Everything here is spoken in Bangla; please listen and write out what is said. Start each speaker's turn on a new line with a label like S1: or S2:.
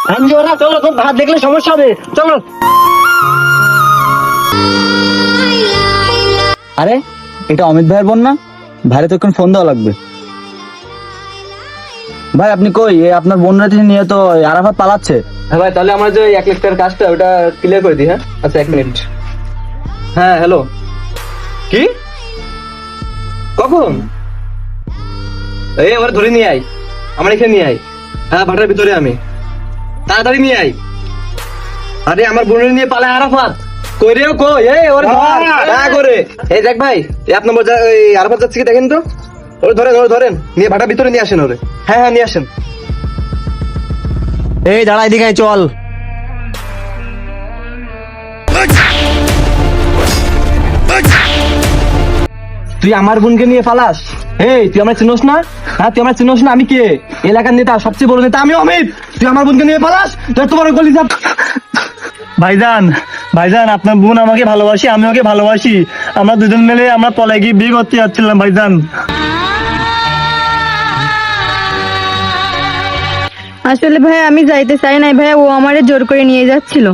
S1: ওরা চলো, তোর ভাত দেখলে সমস্যা হবে, চলো।
S2: আরে এটা অমিত ভাইয়ের বোন না? ভাইরে তো এখন ফোন দেওয়া লাগবে। ভাই আপনি কই? আপনার বোন রাতে নিয়ে তো আরাফাত পালাচ্ছে।
S3: হ্যাঁ ভাই, তাহলে আমরা যে 1 লাখ টাকার কাজটা ওটা ক্লিয়ার করে দিই। হ্যাঁ আচ্ছা, 1 মিনিট। হ্যাঁ হ্যালো, কি কখন? এই ওরা ধরে নিয়ে আয়, আমার এখানে নিয়ে আয়। হ্যাঁ ভাটার ভিতরে আমি, তাড়াতাড়ি নিয়ে আয়। আরে আমার বোনের নিয়ে পালায় আরাফাত। কই রে, কই? এই ওরে ধর না করে। এই দেখ ভাই, এই 1 নম্বর এই আরাফাত যাচ্ছে কি দেখেন তো। ওরে ধরেন, ওরে ধরেন, নিয়ে ভাটার ভিতরে নিয়ে আসেন ওরে। হ্যাঁ হ্যাঁ নিয়ে আসেন।
S2: এই দাঁড়া, এদিকে আয়, চল।
S3: তুই আমার বোনকে নিয়ে পালাস? এই তুই আমার চিনোস না? হ্যাঁ তুই আমার চিনোস না? আমি কে? এলাকার নেতা, সবচেয়ে বড় নেতা আমি, অমিত। তুই আমার বোনকে নিয়ে পালাস? তোর তোমার গলি যাব।
S1: ভাইজান, ভাইজান, আপনার বোন আমাকে ভালোবাসি, আমি ওকে ভালোবাসি। আমরা দুজন মিলে আমরা পলায় গিয়ে বিয়ে করতে যাচ্ছিলাম ভাইজান।
S4: আসলে ভাই আমি যাইতে চাই নাই ভাই, ও আমারে জোর করে নিয়ে যাচ্ছিল।